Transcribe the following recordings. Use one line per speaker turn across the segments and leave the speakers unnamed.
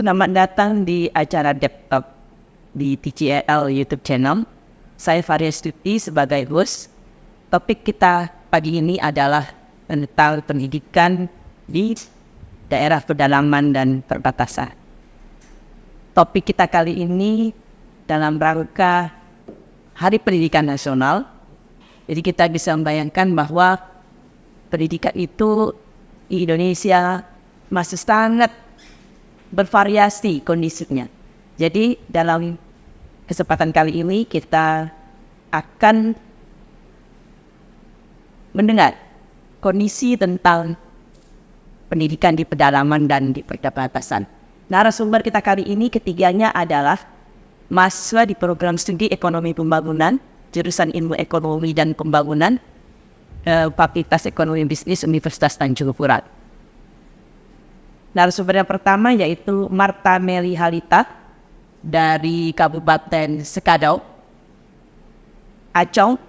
Selamat datang di acara Dep Talk di TCL YouTube channel. Saya Faria Stuti sebagai host. Topik kita pagi ini adalah tentang pendidikan di daerah pedalaman dan perbatasan. Topik kita kali ini dalam rangka Hari Pendidikan Nasional. Jadi kita bisa membayangkan bahwa pendidikan itu di Indonesia masih sangat bervariasi kondisinya. Jadi dalam kesempatan kali ini kita akan mendengar kondisi tentang pendidikan di pedalaman dan di perbatasan. Narasumber kita kali ini ketiganya adalah mahasiswa di program studi ekonomi pembangunan, jurusan ilmu ekonomi dan pembangunan, Fakultas Ekonomi Bisnis Universitas Tanjung Pura. Narasumber yang pertama yaitu Marta Meli Halita dari Kabupaten Sekadau, Acong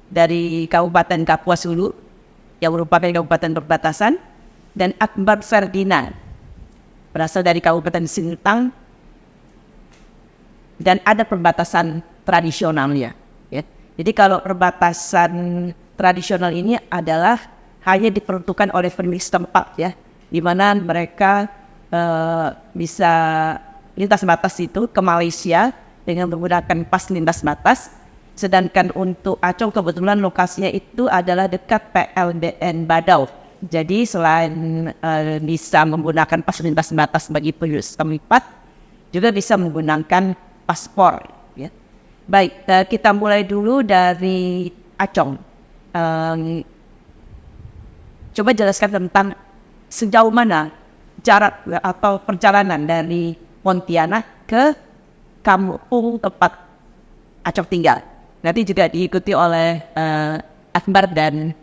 dari Kabupaten Kapuas Hulu yang merupakan kabupaten perbatasan, dan Akbar Ferdinand berasal dari Kabupaten Sintang dan ada perbatasan tradisionalnya. Ya. Jadi kalau perbatasan tradisional ini adalah hanya diperuntukkan oleh penduduk setempat, ya, di mana mereka bisa lintas batas itu ke Malaysia dengan menggunakan pas lintas batas. Sedangkan untuk Acong kebetulan lokasinya itu adalah dekat PLBN Badau. Jadi selain bisa menggunakan pas lintas batas bagi penduduk setempat, juga bisa menggunakan paspor. Ya. Baik, kita mulai dulu dari Acong. Coba jelaskan tentang sejauh mana jarak atau perjalanan dari Pontianak ke kampung tempat Acong tinggal. Nanti juga diikuti oleh Akbar dan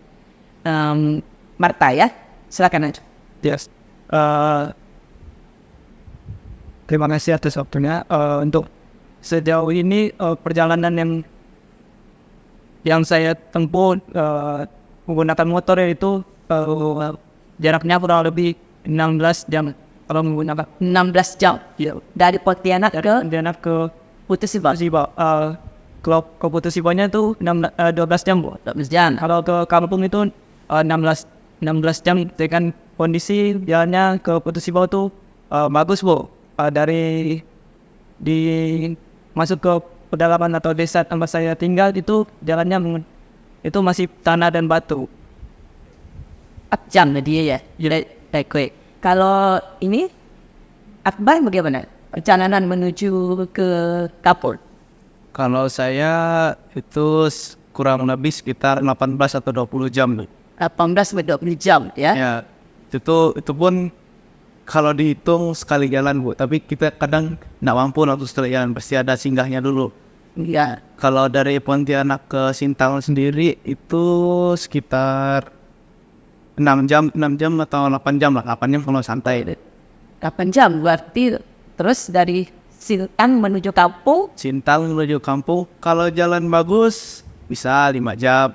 Marta, ya. Silakan Acong.
Yes. Terima kasih atas waktunya. Untuk sejauh ini perjalanan yang saya tempuh menggunakan motor yaitu jaraknya kurang lebih 16 jam kalau menggunakan
16 jam.
Ya.
Dari Pontianak ke Putus Siba.
Kalau ke Putus Sibanya itu 12 jam, Bu.
12 jam.
Kalau ke kampung itu 16 jam dengan kondisi jalannya ke Putus Siba itu bagus, Bu. Dari masuk ke pedalaman atau desa tempat saya tinggal itu jalannya itu masih tanah dan batu.
4 jam dia, ya. Baik. Kalau ini Akbar bagaimana? Perjalanan menuju ke Kapur.
Kalau saya itu kurang lebih sekitar 18 atau 20 jam.
18 sampai 20 jam, ya.
Ya, itu pun kalau dihitung sekali jalan, Bu. Tapi kita kadang nggak mampu untuk sekali jalan, pasti ada singgahnya dulu.
Ya.
Kalau dari Pontianak ke Sintang sendiri itu sekitar 6 jam atau 8 jam lah. 8 jam kalau santai.
8 jam berarti terus dari Sintang menuju kampung.
Sintang menuju kampung, kalau jalan bagus bisa 5 jam.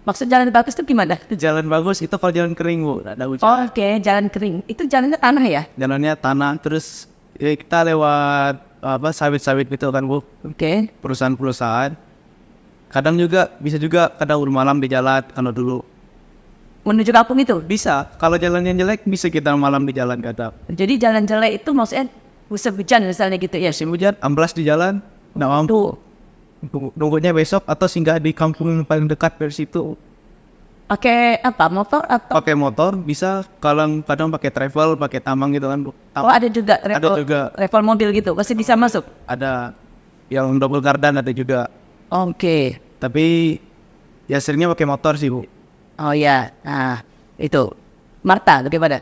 Maksud jalan bagus itu gimana?
Jalan bagus itu kalau jalan kering, Bu, ada hujan.
Oke, jalan kering. Itu jalannya tanah, ya?
Jalannya tanah, terus kita lewat sawit-sawit gitu kan, Bu.
Oke.
Perusahaan-perusahaan. Kadang juga bisa juga kadang bermalam di jalan kalau dulu.
Menuju kampung itu?
Bisa, kalau jalannya jelek bisa kita malam di jalan kadang.
Jadi jalan jelek itu maksudnya musim hujan misalnya gitu, ya?
Musim hujan, amblas di jalan, nggak mampu. Nunggunya besok atau singgah di kampung yang paling dekat dari situ.
Pakai apa? Motor atau?
Pakai motor bisa, kadang pakai travel, pakai tamang gitu kan, Bu.
Oh, ada juga travel mobil gitu, pasti bisa masuk?
Ada yang double gardan ada juga.
Oke.
Tapi ya seringnya pakai motor sih, Bu.
Oh ya, nah itu. Marta, bagaimana?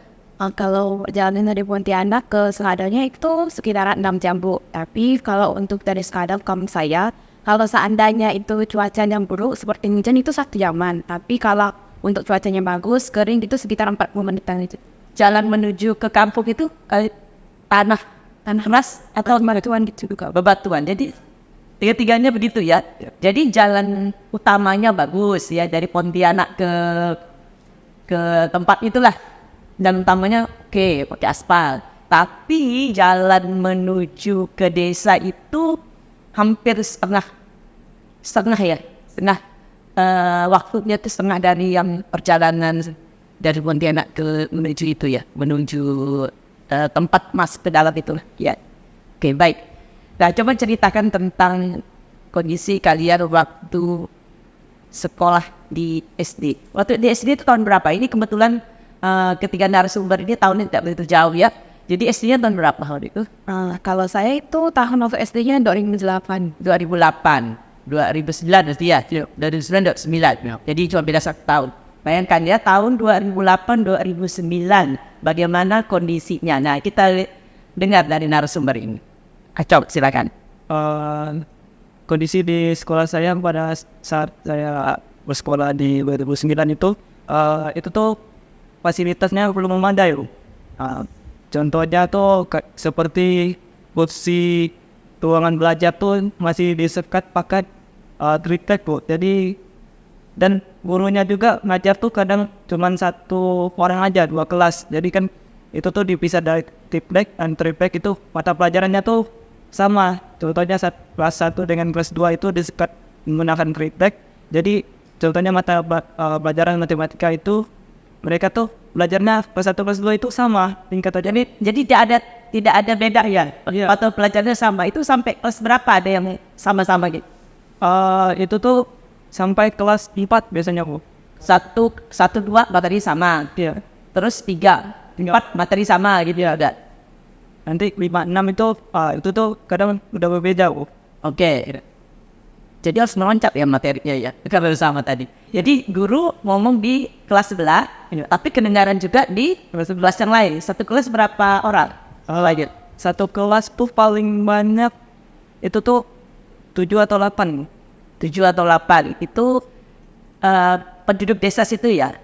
Kalau perjalanan dari Pontianak ke Sekadaunya itu sekitar 6 jam, Bu. Tapi kalau untuk dari Sekadau kampung saya, kalau seandainya itu cuacanya buruk seperti hujan itu 1 jaman. Tapi kalau untuk cuacanya bagus, kering itu sekitar 40 menitan itu.
Jalan menuju ke kampung itu tanah keras atau bebatuan gitu juga? Bebatuan. Jadi tiga-tiganya begitu, ya. Jadi jalan utamanya bagus, ya, dari Pontianak ke tempat itulah. Dan utamanya oke, pakai aspal. Tapi jalan menuju ke desa itu hampir setengah ya, waktunya itu setengah dari yang perjalanan dari Pontianak ke menuju itu ya, menuju tempat masuk ke dalam itu ya. Oke, baik. Nah, coba ceritakan tentang kondisi kalian waktu sekolah di SD. Waktu di SD itu tahun berapa? Ini kebetulan ketiga narasumber ini tahunnya tidak begitu jauh ya. Jadi SD-nya tahun berapa waktu itu?
Kalau saya itu tahun waktu SD-nya 2008.
2008, 2009 berarti ya? 2009, 2009. Jadi cuma beda 1 tahun. Bayangkan ya, tahun 2008, 2009. Bagaimana kondisinya? Nah, kita dengar dari narasumber ini. Acok, silakan.
Kondisi di sekolah saya pada saat saya bersekolah di 2009 itu tuh fasilitasnya belum memadai. Contohnya tuh seperti kursi ruangan belajar tuh masih disekat pakai triptek tuh. Jadi dan gurunya juga ngajar tuh kadang cuma 1 orang aja, 2 kelas. Jadi kan itu tuh dipisah dari triptek, dan triptek itu mata pelajarannya tuh sama. Contohnya kelas 1 dengan kelas 2 itu disekat menggunakan triptek. Jadi contohnya mata pelajaran matematika itu mereka tuh belajarnya kelas 1 kelas 2 itu sama tingkatannya.
Jadi tidak ada beda ya?
Iya.
Atau pelajarannya sama? Itu sampai kelas berapa ada yang sama-sama gitu?
Itu tuh sampai kelas 4 biasanya Bu.
1, 2 materi sama.
Iya.
Terus 3, 4 materi sama gitu ya? Enggak?
Nanti 5, 6 itu tuh kadang udah berbeda Bu.
Oke. Jadi harus meloncat ya materinya ya, karena sama tadi. Jadi guru ngomong di kelas sebelah, tapi kedengaran juga di kelas yang lain. Satu kelas berapa orang? Lanjut.
Satu kelas tuh paling banyak itu tuh 7 atau 8.
7 atau 8. Itu penduduk desa situ ya?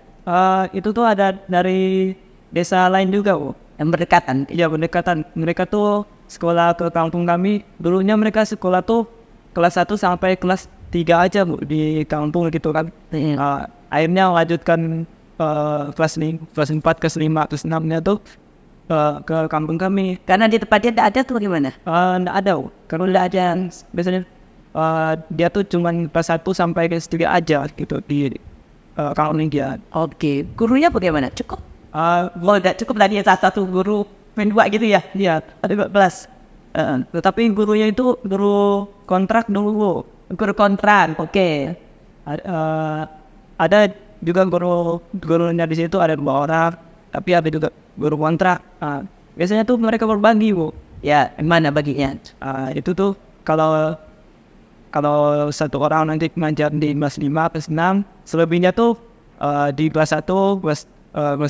Itu tuh ada dari desa lain juga Bu.
Yang berdekatan?
Iya berdekatan. Mereka tuh sekolah ke kampung kami. Dulunya mereka sekolah tuh kelas 1 sampai kelas 3 aja Bu di kampung gitu kan. Akhirnya lanjutkan kelas 4, kelas 5, kelas 6-nya tuh ke kampung kami.
Karena di tempatnya tidak ada tuh gimana?
Nggak ada Bu. Karena nggak ada. Biasanya dia tuh cuma kelas 1 sampai kelas 3 aja gitu di kampung dia.
Oke. Gurunya bagaimana? Cukup? Udah cukup tadi ya satu guru dua gitu ya?
Iya.
Ada 12.
Tetapi gurunya itu guru kontrak dulu Bu.
Guru kontrak, oke.
Ada juga gurunya di situ ada 2 orang, tapi ada juga guru kontrak. Biasanya tuh mereka berbagi Bu.
Ya, mana baginya?
Itu tuh kalau 1 orang nanti ngajar di kelas 5, kelas 6, selebihnya tuh di kelas 1, kelas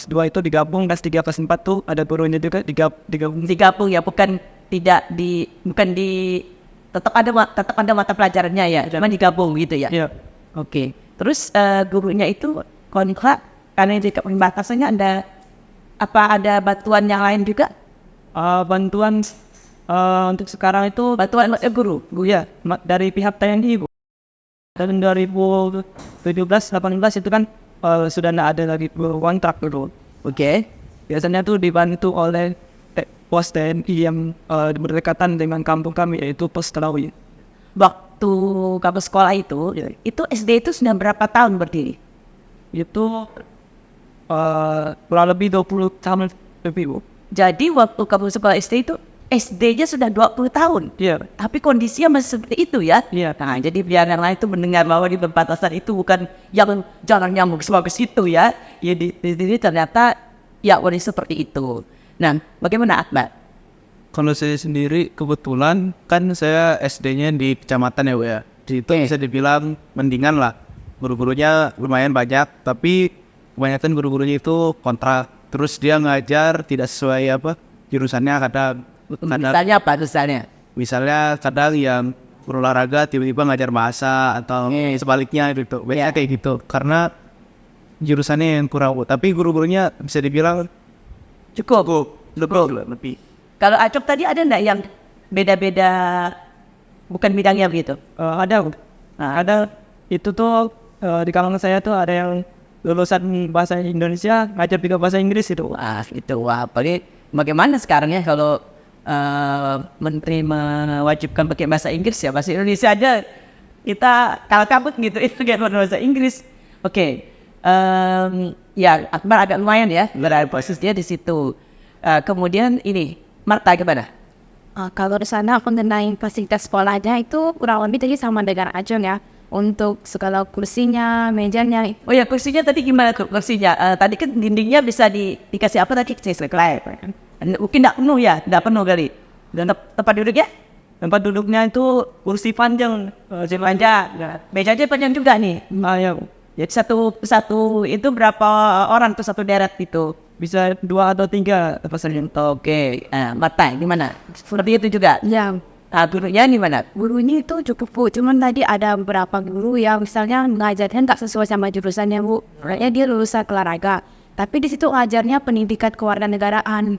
2 itu digabung, kelas 3, kelas 4 tuh ada gurunya juga digabung.
Digabung ya, bukan tetap ada mata pelajarannya ya, cuma digabung gitu ya.
Iya.
Oke. Terus gurunya itu kontrak karena di pembatasannya ada bantuan yang lain juga?
Bantuan untuk sekarang itu
Bantuan guru.
ya dari pihak TNI Bu. Tahun 2017-18 itu kan sudah tidak ada lagi guru kontrak dulu.
Oke.
Biasanya tuh dibantu oleh pos TNI yang berdekatan dengan kampung kami, yaitu pos Telawi.
Waktu kamu sekolah itu SD itu sudah berapa tahun berdiri?
Itu kurang lebih 20 tahun lebih Bu.
Jadi waktu kamu sekolah SD itu SD-nya sudah 20 tahun.
Iya.
Tapi kondisinya masih seperti itu ya.
Iya.
Nah, jadi biar yang lain itu mendengar bahwa di perbatasan itu bukan yang jalan nyamuk sebagus itu ya. Ya di sini ternyata ya kondisi seperti itu. Nah, bagaimana Akbar?
Kalau saya sendiri kebetulan kan saya SD-nya di kecamatan ya Bu ya. Di situ bisa dibilang mendingan lah. Guru-gurunya lumayan banyak, tapi kebanyakan guru-gurunya itu kontrak. Terus dia ngajar tidak sesuai jurusannya kadang.
Misalnya apa misalnya?
Misalnya kadang yang berolahraga tiba-tiba ngajar bahasa atau sebaliknya gitu. Biasanya kayak gitu. Karena jurusannya yang kurang Bu. Tapi guru-gurunya bisa dibilang
Cukup.
lebih.
Kalau Acok tadi ada enggak yang beda-beda bukan bidangnya begitu?
Ada Bu. Ada itu tuh di kalangan saya tuh ada yang lulusan bahasa Indonesia ngajar juga bahasa Inggris itu.
Wah, itu apalagi bagaimana sekarang ya kalau menteri mewajibkan pakai bahasa Inggris ya, bahasa Indonesia aja kita kalah kabut gitu itu kayak bahasa Inggris. Oke. Ya Akbar agak lumayan ya berada posisi dia di situ. Kemudian ini Marta gimana?
Kalau di sana mengenai fasilitas sekolahnya itu kurang lebih tadi sama dengan Ajeng ya. Untuk segala kursinya, mejanya.
Oh ya kursinya tadi gimana tuh kursinya? Tadi kan dindingnya bisa dikasih apa tadi? Mungkin tidak penuh ya, tidak penuh kali. Dan tempat duduknya?
Tempat duduknya itu kursi panjang,
Panjang. Mejanya panjang juga nih.
ya,
Jadi satu itu berapa orang tuh satu deret itu?
bisa 2 atau 3 peserta.
Oke, Marta gimana? Seperti itu juga.
Ya,
Gurunya gimana?
gurunya itu cukup Bu, cuman tadi ada beberapa guru yang misalnya ngajarnya nggak sesuai sama jurusannya Bu. Kayaknya dia lulusan olahraga, tapi di situ ngajarnya pendidikan kewarganegaraan.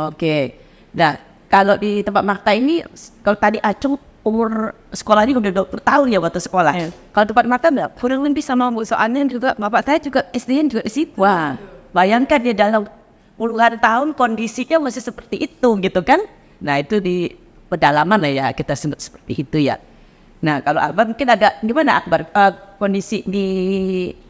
Oke. Nah, kalau di tempat Marta ini, kalau tadi Acung umur sekolahnya udah 20 tahun ya waktu sekolah. Kalau tempat Marta berapa?
Kurang lebih sama Bu, soalnya juga bapak saya juga SD-nya juga di situ.
Wah, bayangkan dia dalam puluhan tahun kondisinya masih seperti itu gitu kan? Nah, itu di pedalaman lah ya kita sebut seperti itu ya. Nah, kalau Akbar mungkin agak gimana Akbar? Kondisi di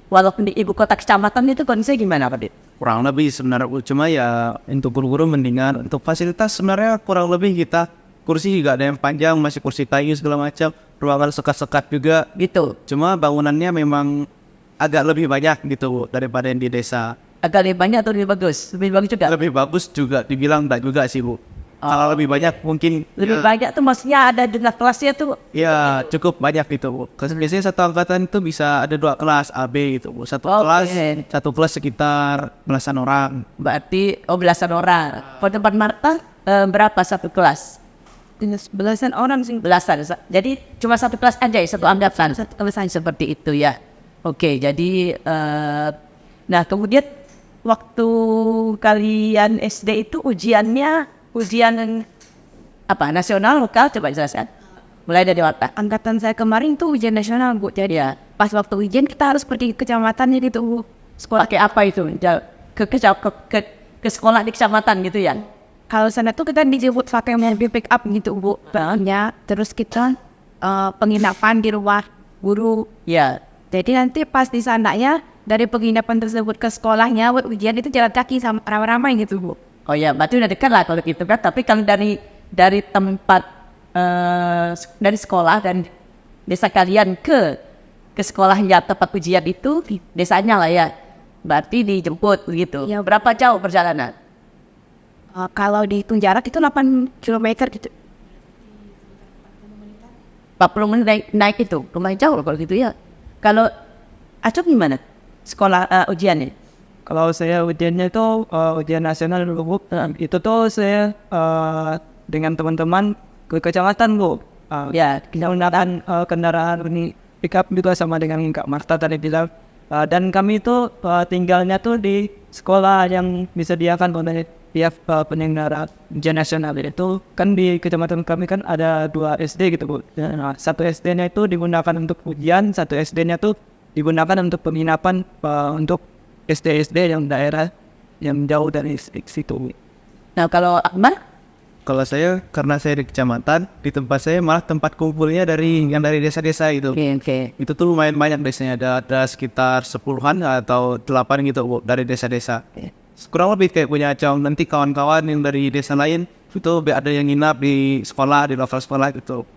walaupun di ibu kota kecamatan itu kondisinya gimana Pak Dit?
Kurang lebih sebenarnya, cuma ya untuk guru-guru mendingan. Untuk fasilitas sebenarnya kurang lebih kita kursi juga ada yang panjang, masih kursi kayu segala macam, ruangan sekat-sekat juga
Gitu.
cuma bangunannya memang agak lebih banyak gitu Bu, daripada yang di desa.
Agak lebih banyak atau lebih bagus? Lebih bagus juga.
Lebih bagus juga dibilang enggak juga sih Bu. Kalau lebih banyak mungkin
Lebih
ya,
banyak tuh maksudnya ada jumlah kelasnya tuh.
ya cukup banyak gitu Bu. Biasanya satu angkatan itu bisa ada 2 kelas AB gitu Bu. Satu kelas sekitar belasan orang.
Berarti belasan orang. Kalau tempat Marta berapa satu kelas?
Belasan orang sih.
Belasan. Jadi cuma satu kelas aja ya, satu angkatan. Satu kelas seperti itu ya. Oke, jadi nah kemudian waktu kalian SD itu ujian apa? Nasional, lokal? Coba jelaskan. Mulai dari Marta.
Angkatan saya kemarin tuh ujian nasional Bu, jadi
Ya.
pas waktu ujian kita harus pergi ke kecamatannya gitu Bu.
Sekolah kayak apa itu? Ke sekolah di kecamatan gitu ya?
Kalau sana tuh kita dijemput pakai mobil pick up gitu Bu. Ya, terus kita penginapan di rumah guru.
Ya.
Jadi nanti pas di sananya dari penginapan tersebut ke sekolahnya buat ujian itu jalan kaki sama ramai-ramai gitu Bu.
Oh ya, berarti udah dekat lah kalau gitu kan. Tapi kalau dari tempat dari sekolah dan desa kalian ke sekolahnya tempat ujian itu desanya lah ya. Berarti dijemput begitu.
Ya.
Berapa jauh perjalanan?
Kalau dihitung jarak itu 8 km gitu.
40 menit naik itu. Lumayan jauh loh kalau gitu ya. Kalau Acung gimana? Sekolah ujiannya?
Kalau saya ujiannya itu ujian nasional dulu Bu. Itu tuh saya dengan teman-teman ke kecamatan Bu.
Ya,
Menggunakan kendaraan ini pick up juga sama dengan Kak Marta tadi bilang. Dan kami itu tinggalnya tuh di sekolah yang disediakan oleh pihak penyelenggara ujian nasional. Itu kan di kecamatan kami kan ada 2 SD gitu Bu. Nah, satu SD-nya itu digunakan untuk ujian, satu SD-nya tuh digunakan untuk penginapan untuk SD-SD yang daerah yang jauh dari situ.
Nah kalau Akbar?
Kalau saya karena saya di kecamatan, di tempat saya malah tempat kumpulnya dari desa-desa itu.
Oke.
Itu tuh lumayan banyak desanya, ada sekitar 10-an atau 8 gitu Bu, dari desa-desa. Kurang lebih kayak punya Acung, nanti kawan-kawan yang dari desa lain itu ada yang nginap di sekolah, di level sekolah gitu.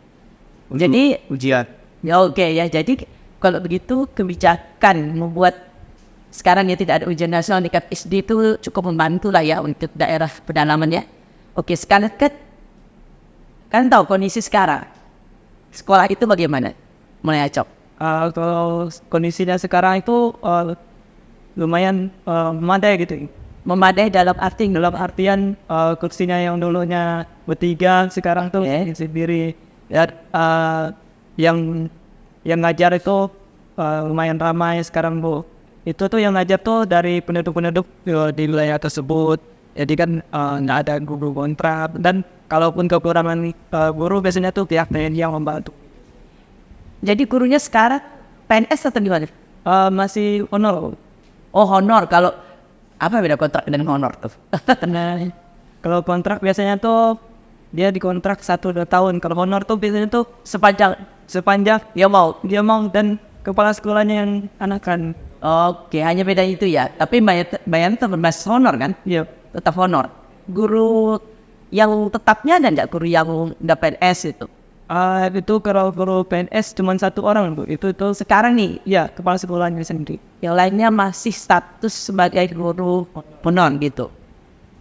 Untuk
Jadi
ujian.
ya oke ya. Jadi kalau begitu kebijakan membuat sekarang ya tidak ada ujian nasional di tingkat SD itu cukup membantu lah ya untuk daerah pedalaman ya. Oke, sekarang kan tahu kondisi sekarang sekolah itu bagaimana? Mulai Acok.
Kalau kondisinya sekarang itu lumayan memadai gitu.
Memadai dalam arti
Dalam artian kursinya yang dulunya bertiga sekarang tuh sendiri. Ya, yang ngajar itu lumayan ramai sekarang Bu. Itu tuh yang ngajar tuh dari penduduk-penduduk di wilayah tersebut. Jadi kan nggak ada guru kontrak, dan kalaupun kekurangan guru biasanya tuh pihak TNI yang membantu.
Jadi gurunya sekarang PNS atau gimana?
Masih honor.
Oh honor. Kalau apa beda kontrak dengan honor tuh?
Nah, Kalau kontrak biasanya tuh dia dikontrak 1-2 tahun. Kalau honor tuh biasanya tuh sepanjang dia mau dan kepala sekolahnya yang anakan.
Oke, hanya beda itu ya. Tapi bayar tetap berbasis honor kan?
Iya.
Tetap honor. Guru yang tetapnya ada nggak, guru yang udah PNS itu?
Itu kalau guru PNS cuma 1 orang Bu. Itu
Sekarang nih,
ya kepala sekolahnya sendiri.
yang lainnya masih status sebagai guru honor gitu.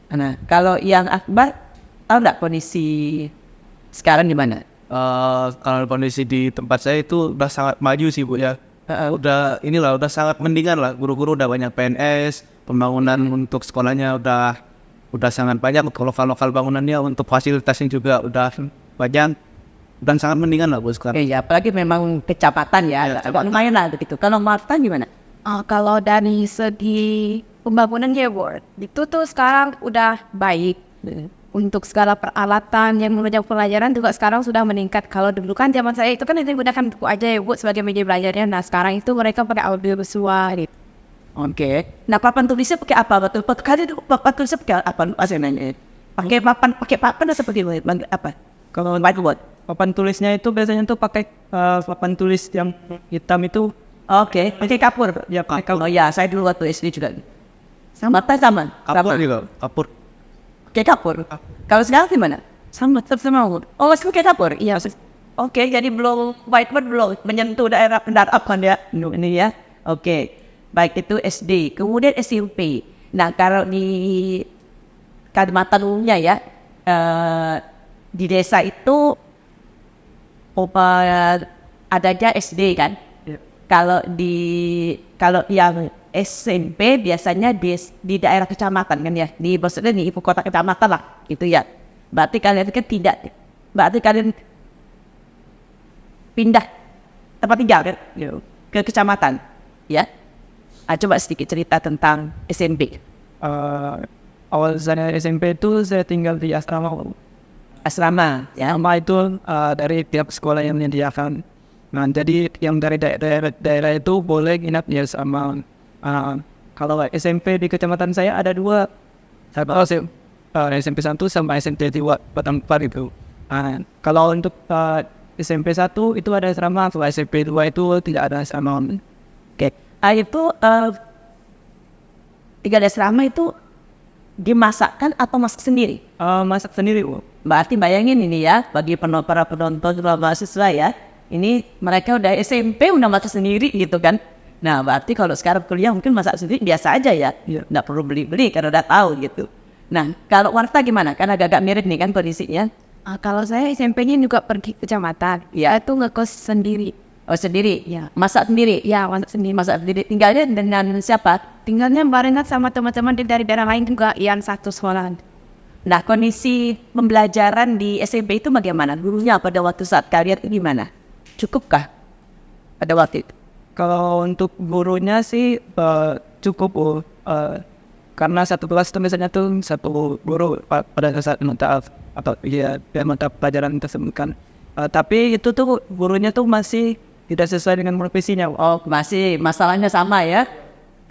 Nah, kalau yang Akbar, tahu nggak kondisi sekarang di mana?
Kalau kondisi di tempat saya itu udah sangat maju sih Bu ya. Udah sangat mendingan lah. Guru-guru udah banyak PNS, pembangunan untuk sekolahnya udah sangat banyak. Untuk lokal bangunannya, untuk fasilitasnya juga udah banyak dan sangat mendingan lah Bu sekarang.
Ya, apalagi memang kecamatan ya, agak lumayan lah begitu. Kalau Marta gimana?
Kalau dari segi pembangunan ya Bu, itu tuh sekarang udah baik. Untuk segala peralatan yang menunjang pelajaran juga sekarang sudah meningkat. Kalau dulu kan zaman saya itu kan digunakan buku aja ya Bu sebagai media belajarnya. Nah sekarang itu mereka pakai audio visual gitu.
Oke. Nah, papan tulisnya pakai apa? Betul. Kali itu papan tulisnya pakai apa? Saya nanya. Pakai papan atau seperti apa?
Kalau
Whiteboard.
papan tulisnya itu biasanya tuh pakai papan tulis yang hitam itu.
Oke. Pakai kapur.
Ya, pakai kapur.
Oh ya, saya dulu waktu SD juga. Sama.
Kapur juga, kapur.
Pakai kapur. Kalau sekarang gimana? Tetap sama. Oh, masih pakai kapur? Iya. Oke, jadi belum whiteboard belum menyentuh daerah penerapan ya. Ini ya. Oke. Baik itu SD, kemudian SMP. Nah, kalau di Kalimantan umumnya ya, di desa itu adanya SD kan.
Ya.
Kalau yang SMP biasanya di daerah kecamatan kan ya, maksudnya di ibu kota kecamatan lah, gitu ya. Berarti kalian kan berarti kalian pindah tempat tinggal kan, ke kecamatan, ya. Coba sedikit cerita tentang SMP.
Awal saya SMP itu saya tinggal di asrama.
Asrama, ya.
Asrama itu dari tiap sekolah yang menyediakan. Nah, jadi yang dari daerah itu boleh nginap di asrama. Kalau SMP di kecamatan saya ada 2. SMP 1 sama SMP 2 Batang itu. Kalau untuk SMP 1 itu ada asrama, kalau SMP 2 itu tidak ada asrama.
Oke. Itu tinggal di asrama itu dimasakkan atau masak sendiri?
Masak sendiri, Bu.
Berarti bayangin ini ya, bagi para penonton mahasiswa ya, ini mereka udah SMP udah masak sendiri gitu kan. Nah, berarti kalau sekarang kuliah mungkin masak sendiri biasa aja ya.
Iya.
Nggak perlu beli-beli karena udah tahu gitu. Nah, kalau Warta gimana? Kan agak-agak mirip nih kan kondisinya.
Kalau saya SMP-nya juga pergi ke kecamatan. Ya itu ngekos sendiri.
Oh, sendiri?
Ya.
Masak sendiri?
Ya masak sendiri.
Masak sendiri. Tinggalnya dengan siapa?
Tinggalnya barengan sama teman-teman dari daerah lain juga yang satu sekolah.
Nah, kondisi pembelajaran di SMP itu bagaimana? Gurunya pada waktu saat kalian itu gimana? Cukupkah pada waktu itu?
Kalau untuk gurunya sih cukup, Bu. Karena satu kelas itu biasanya tuh satu guru pada saat mata pelajaran tersebut kan. Tapi itu tuh gurunya tuh masih tidak sesuai dengan profesinya.
Oh, masih masalahnya sama ya?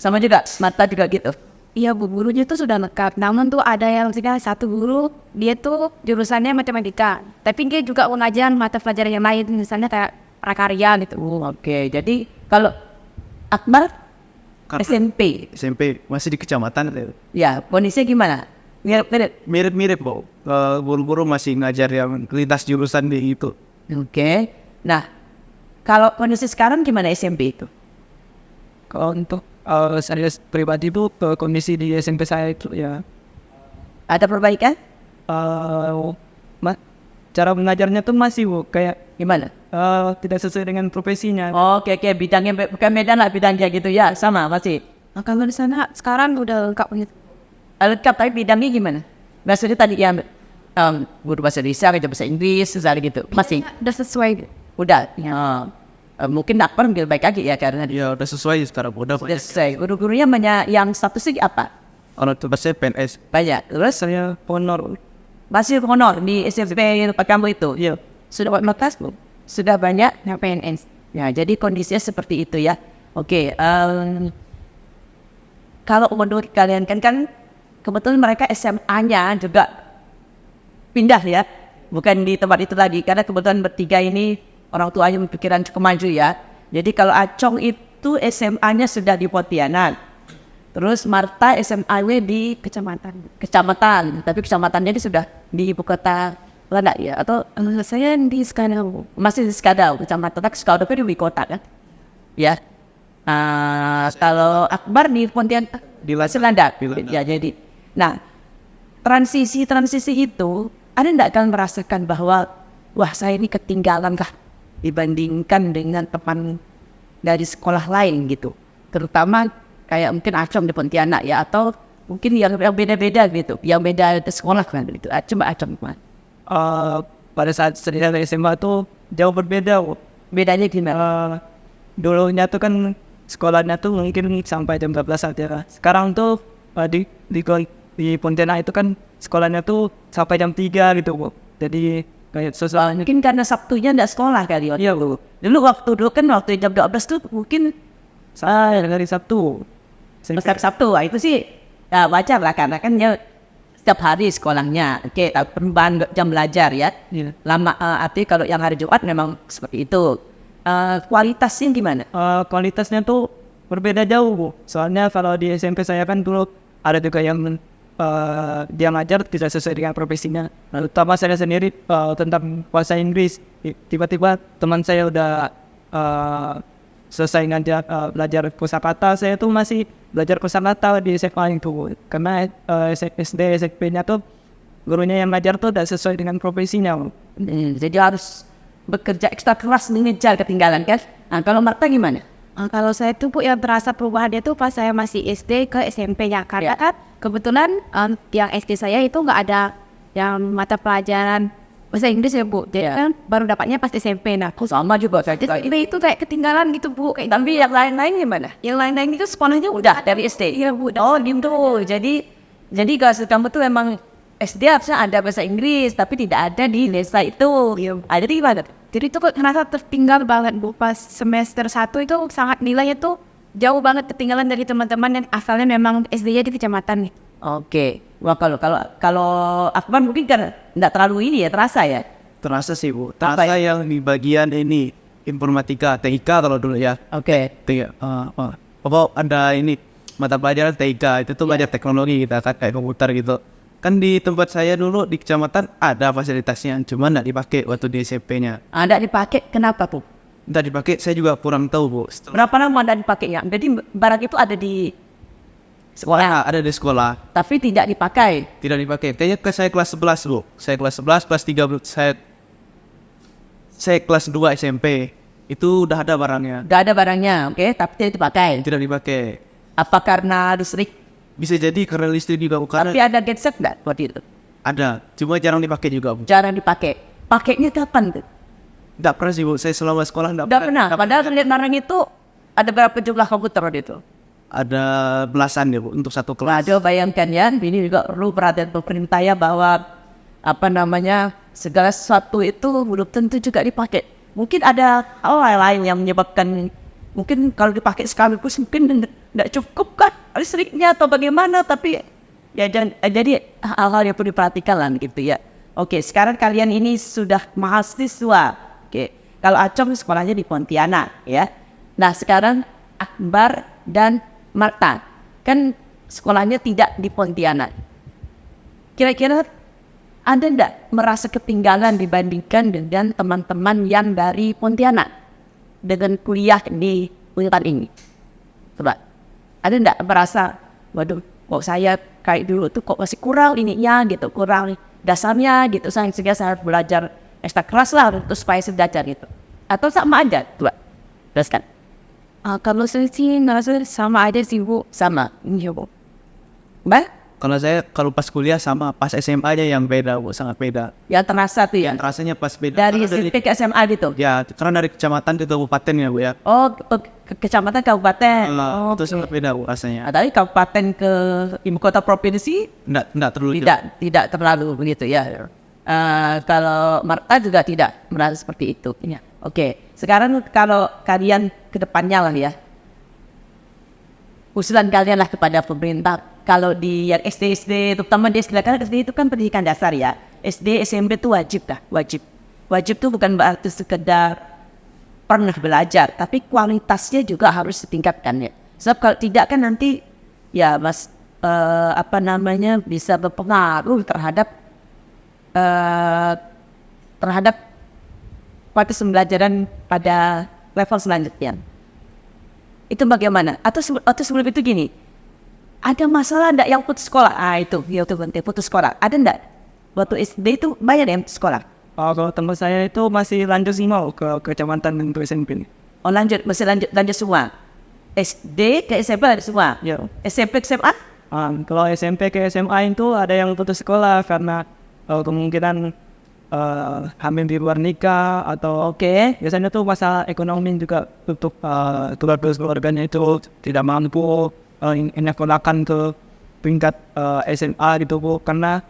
Sama juga, mata juga gitu?
Iya Bu, gurunya tuh sudah lengkap. Namun tuh ada yang satu guru, dia tuh jurusannya matematika. Tapi dia juga mengajar mata pelajaran yang lain, misalnya kayak prakarya gitu.
Oke, jadi kalau Akbar SMP,
masih di kecamatan.
ya kondisinya gimana?
Mirip-mirip Bu. Guru-guru masih ngajar yang lintas jurusan di itu.
Oke, nah kalau kondisi sekarang gimana SMP itu?
Kalau untuk saya pribadi tuh kondisi di SMP saya itu ya
Ada perbaikan?
cara mengajarnya tuh masih, Bu, kayak
Gimana?
tidak sesuai dengan profesinya.
Oke, bidangnya bukan Medan lah bidangnya gitu ya, sama masih.
Nah, kalau di sana sekarang udah lengkap gitu.
Lengkap, tapi bidangnya gimana? Maksudnya tadi yang guru bahasa Indonesia, kerja bahasa Inggris, misalnya gitu. Masih?
Udah sesuai.
Udah? Mungkin Akbar lebih baik lagi ya, karena
Ya udah sesuai sekarang. Udah
sudah selesai. Guru-gurunya banyak yang statusnya apa?
Kalau tugasnya PNS.
Banyak. Terus
Saya honor.
masih honor di SMP tempat kamu itu?
Iya.
Sudah banyak kelas belum? Sudah banyak?
Nah, PNS.
Ya, jadi kondisinya seperti itu ya. Oke, kalau menurut kalian kan kebetulan mereka SMA-nya juga pindah ya, bukan di tempat itu lagi karena kebetulan bertiga ini orang tuanya berpikiran cukup maju ya. Jadi kalau Acong itu SMA-nya sudah di Pontianak, terus Marta SMA-nya di kecamatan, tapi kecamatannya ini sudah di ibu kota Landa ya, atau
Saya di Skadau.
masih di Skadau, kecamatan Skadau itu di ibu kota kan, ya. Kalau Akbar di Pontianak
Di Landak.
Selandak,
Di Landak.
ya jadi. Nah, transisi itu, ada enggak kalian merasakan bahwa wah saya ini ketinggalan kah dibandingkan dengan teman dari sekolah lain gitu, terutama kayak mungkin Acom di Pontianak ya, atau mungkin yang beda-beda gitu, yang beda di sekolah kan gitu. Coba Acom gimana?
Pada saat saya dari SMA tuh jauh berbeda.
Bedanya gimana?
Dulunya tuh kan sekolahnya tuh mungkin sampai jam 12 saja. Sekarang tuh di Pontianak itu kan sekolahnya tuh sampai jam 3 gitu Bu. Jadi kayak sesuatu.
Mungkin karena Sabtunya enggak sekolah kali waktu
Iya Bu.
Dulu kan waktu jam 12 tuh mungkin
Dari Sabtu.
setiap Sabtu. Itu sih ya wajar lah karena kan ya setiap hari sekolahnya. Oke, perubahan jam belajar ya.
Iya.
Lama artinya kalau yang hari Jumat memang seperti itu. Kualitasnya gimana?
Kualitasnya tuh berbeda jauh Bu. Soalnya kalau di SMP saya kan dulu ada juga yang dia ngajar tidak sesuai dengan profesinya. Terutama saya sendiri tentang bahasa Inggris. Tiba-tiba teman saya udah selesai ngajar belajar kosakata, saya tuh masih belajar kosakata di SMA itu. Karena SD SMP-nya tuh gurunya yang ngajar tuh tidak sesuai dengan profesinya.
Jadi harus bekerja ekstra keras mengejar ketinggalan kan? Nah, kalau Marta gimana?
Kalau saya tuh Bu yang terasa perubahannya tuh pas saya masih SD ke SMP-nya. Karena kan kebetulan yang SD saya itu nggak ada yang mata pelajaran bahasa Inggris ya Bu. Jadi kan baru dapatnya pas SMP. Nah,
Sama juga saya juga.
SMP itu kayak ketinggalan gitu Bu. Kayak
Tapi yang lain-lain gimana?
yang lain-lain itu sekolahnya
Udah dari SD?
Iya Bu.
Oh gitu. Jadi kalau kamu tuh memang SD harusnya ada bahasa Inggris, tapi tidak ada di desa itu.
Iya.
Ada di mana?
Jadi tuh kok ngerasa tertinggal banget Bu. Pas semester 1 itu sangat nilainya tuh jauh banget ketinggalan dari teman-teman yang asalnya memang SD-nya di kecamatan nih.
Oke. Wah kalau Akbar mungkin kan nggak terlalu ini ya terasa ya.
Terasa sih Bu.
Apa
Terasa yang di bagian ini informatika TIK kalau dulu ya.
Oke.
Pokok ada ini mata pelajaran TIK itu tuh belajar teknologi kita kan kayak komputer gitu. Kan di tempat saya dulu di kecamatan ada fasilitasnya, cuma nggak dipakai waktu di SMP-nya.
Ada dipakai kenapa Bu?
Nggak dipakai, saya juga kurang tahu Bu.
Berapa lama ada dipakainya? Jadi barang itu ada di sekolah,
Ada di sekolah,
tapi tidak dipakai.
tidak dipakai. Kayaknya ke saya kelas 11 Bu. Saya kelas 11, kelas 3 saya kelas 2 SMP. Itu udah ada barangnya.
Gak ada barangnya, oke, tapi tidak dipakai.
Tidak dipakai.
Apa karena listrik?
Bisa jadi karena listrik juga Bu.
Tapi
Karena
ada genset nggak buat itu?
ada, cuma jarang dipakai juga Bu.
Jarang dipakai. Pakainya kapan tuh?
Nggak pernah sih Bu. Saya selama sekolah nggak
Udah pernah. Padahal lihat barang itu ada berapa jumlah komputer waktu itu?
Ada belasan ya Bu untuk satu kelas.
Waduh, bayangkan ya, ini juga perlu perhatian pemerintah ya bahwa segala sesuatu itu belum tentu juga dipakai. Mungkin ada hal lain yang menyebabkan, mungkin kalau dipakai sekaligus mungkin tidak cukup kan listriknya atau bagaimana, tapi ya jadi hal-hal yang perlu diperhatikan lah gitu ya. Oke, sekarang kalian ini sudah mahasiswa. Oke, kalau Acom sekolahnya di Pontianak ya. Nah sekarang Akbar dan Marta kan sekolahnya tidak di Pontianak. Kira-kira ada enggak merasa ketinggalan dibandingkan dengan teman-teman yang dari Pontianak dengan kuliah di Untan ini? Coba, ada enggak merasa, waduh, kok saya kayak dulu tuh kok masih kurang ininya gitu, kurang dasarnya gitu, sehingga saya harus belajar ekstra keras lah untuk supaya saya belajar gitu. Atau sama aja, coba, jelaskan.
Kalau saya sih ngerasa sama aja sih Bu.
Sama.
Iya Bu.
Mbak,
Kalau saya kalau pas kuliah sama pas SMA aja yang beda Bu, sangat beda.
yang terasa tuh ya,
Rasanya pas beda.
dari
Karena
SMP ke SMA gitu.
ya, karena dari kecamatan ke kabupaten ya Bu ya.
Oh, kecamatan kabupaten.
Itu sangat beda Bu rasanya.
Tapi kabupaten ke ibu kota provinsi
Nggak terlalu
tidak terlalu begitu ya. Kalau Marta juga tidak merasa seperti itu. Ya. Oke, sekarang kalau kalian ke depannya lah ya, usulan kalian lah kepada pemerintah. Kalau di yang SD, terutama di SD, karena SD itu kan pendidikan dasar ya. SD, SMP itu wajib dah, wajib. Wajib tuh bukan berarti sekedar pernah belajar, tapi kualitasnya juga harus ditingkatkan ya. Sebab kalau tidak kan nanti ya bisa berpengaruh terhadap kualitas pembelajaran pada level selanjutnya. Itu bagaimana? Atau sebelum itu gini, ada masalah enggak yang putus sekolah? Itu penting, putus sekolah. Ada enggak? Waktu SD itu bayar ya putus sekolah?
Kalau tempat saya itu masih lanjut semua ke kecamatan untuk SMP.
Oh masih lanjut semua. SD ke SMP ada semua.
Ya.
SMP ke SMA?
Kalau SMP ke SMA itu ada yang putus sekolah karena kemungkinan hamil di luar nikah atau biasanya tuh masalah ekonomi juga untuk keluarganya itu tidak mampu menyekolahkan ke tingkat SMA gitu Bu, karena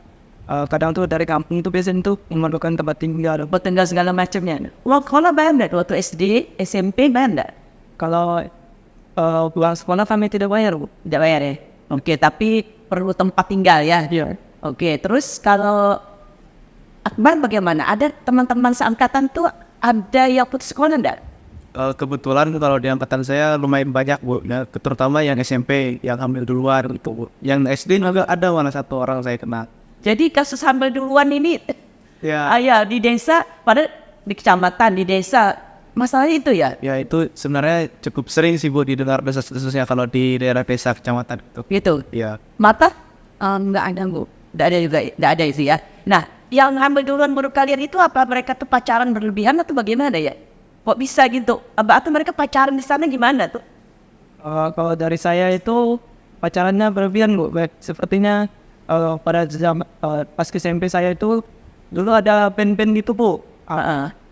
kadang tuh dari kampung itu biasanya tuh memerlukan tempat tinggal
segala macamnya. Kalau bayar enggak waktu SD, SMP bayar enggak?
Kalau uang sekolah kami tidak bayar Bu.
Tidak bayar ya? Oke, tapi perlu tempat tinggal ya?
Iya.
Oke, terus kalau Akbar bagaimana? Ada teman-teman seangkatan tuh ada yang putus sekolah enggak?
Kebetulan kalau di angkatan saya lumayan banyak Bu, ya, terutama yang SMP yang hamil duluan gitu Bu. Yang SD juga ada mana satu orang saya kenal.
Jadi kasus hamil duluan ini
Ya.
Di desa, pada di kecamatan, di desa, masalahnya itu ya?
Ya itu sebenarnya cukup sering sih Bu didengar desas-desusnya kalau di daerah desa kecamatan gitu.
Gitu?
Iya.
Mata?
Nggak ada Bu.
Tidak ada juga, tidak ada itu ya. Nah, yang hamil duluan menurut kalian itu apa mereka tuh pacaran berlebihan atau bagaimana ya? Kok bisa gitu? Atau mereka pacaran di sana gimana tuh?
Kalau dari saya itu pacarannya berlebihan Bu. Sepertinya pada zaman pas ke SMP saya itu dulu ada band-band gitu Bu.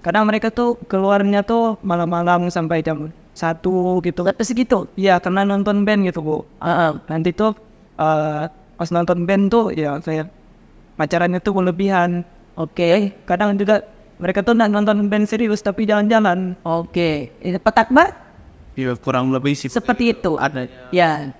Kadang mereka tuh keluarnya tuh malam-malam sampai jam 1 gitu.
Segitu?
Iya, karena nonton band gitu Bu. Nanti tuh pas nonton band tuh ya saya pacarannya tuh berlebihan.
Oke.
Kadang juga mereka tuh nonton band serius tapi jalan-jalan.
Oke. Ini Pak Akbar?
Ya kurang lebih sih.
Seperti itu?
Ada.
Ya.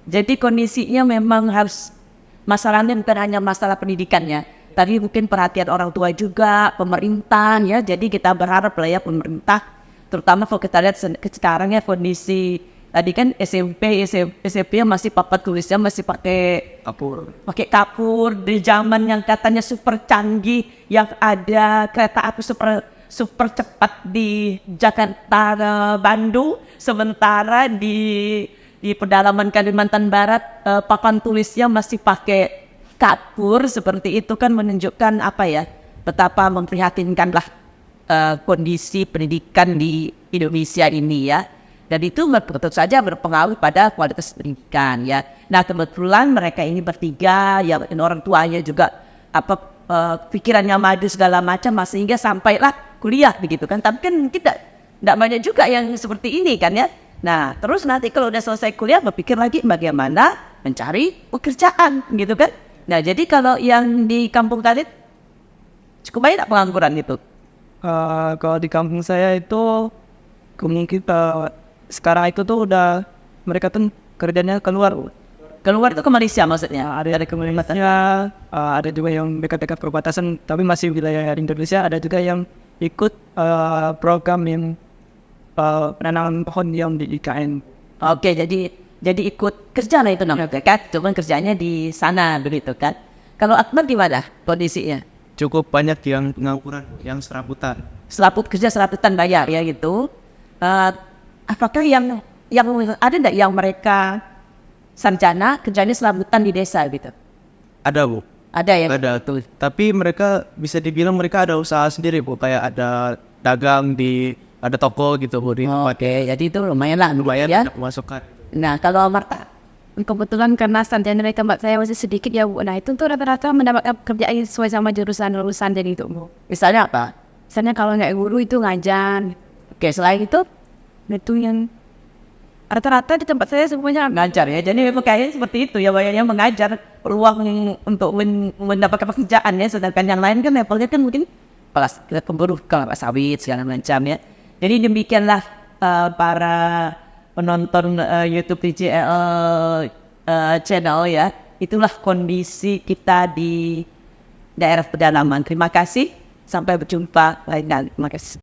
Jadi kondisinya memang harus, masalahnya bukan hanya masalah pendidikannya, tapi mungkin perhatian orang tua juga, pemerintah ya. Jadi kita berharap lah ya pemerintah, terutama kalau kita lihat sekarang ya kondisi tadi kan SMP nya masih papan tulisnya masih pakai kapur di zaman yang katanya super canggih, yang ada kereta api super cepat di Jakarta Bandung, sementara di pedalaman Kalimantan Barat papan tulisnya masih pakai kapur. Seperti itu kan menunjukkan betapa memprihatinkanlah kondisi pendidikan di Indonesia ini ya. Dan itu tentu saja berpengaruh pada kualitas pendidikan ya. Nah kebetulan mereka ini bertiga ya, orang tuanya juga pikirannya maju segala macam, sehingga sampailah kuliah begitu kan. Tapi kan tidak banyak juga yang seperti ini kan ya. Nah terus nanti kalau udah selesai kuliah berpikir lagi bagaimana mencari pekerjaan gitu kan. Nah jadi kalau yang di kampung kalian cukup banyak pengangguran itu?
Kalau di kampung saya itu kemungkinan sekarang itu tuh udah mereka tuh kerjanya keluar
itu ke Malaysia maksudnya?
Ada ke Malaysia, ada juga yang dekat-dekat perbatasan tapi masih wilayah Indonesia. Ada juga yang ikut program yang penanaman pohon yang di IKN.
Oke, jadi ikut kerja lah itu namanya kan, cuman kerjanya di sana begitu kan. Kalau Akbar gimana kondisinya?
Cukup banyak yang pengangguran, yang serabutan.
Serabutan bayar ya gitu. Apakah yang ada enggak yang mereka sarjana kerjanya serabutan di desa gitu?
Ada Bu.
Ada ya?
Ada tuh. Tapi mereka bisa dibilang mereka ada usaha sendiri Bu, kayak ada dagang ada toko gitu Bu.
Oke, jadi itu lumayan ya.
Ada pemasukan.
Nah kalau Marta?
Kebetulan karena sarjana dari tempat saya masih sedikit ya Bu. Nah itu tuh rata-rata mendapatkan pekerjaan sesuai sama jurusan jadi itu Bu.
Misalnya apa?
Misalnya kalau nggak guru itu ngajar.
Oke, selain itu
yang rata-rata di tempat saya semuanya
ngajar ya. Jadi memang kayaknya seperti itu ya, bayarnya mengajar, peluang untuk mendapatkan pekerjaan ya. Sedangkan yang lain kan levelnya kan mungkin pemburu kelapa sawit segala macam ya. Jadi demikianlah para penonton YouTube TJL channel ya. Itulah kondisi kita di daerah pedalaman. Terima kasih. Sampai berjumpa lain kali. Terima kasih.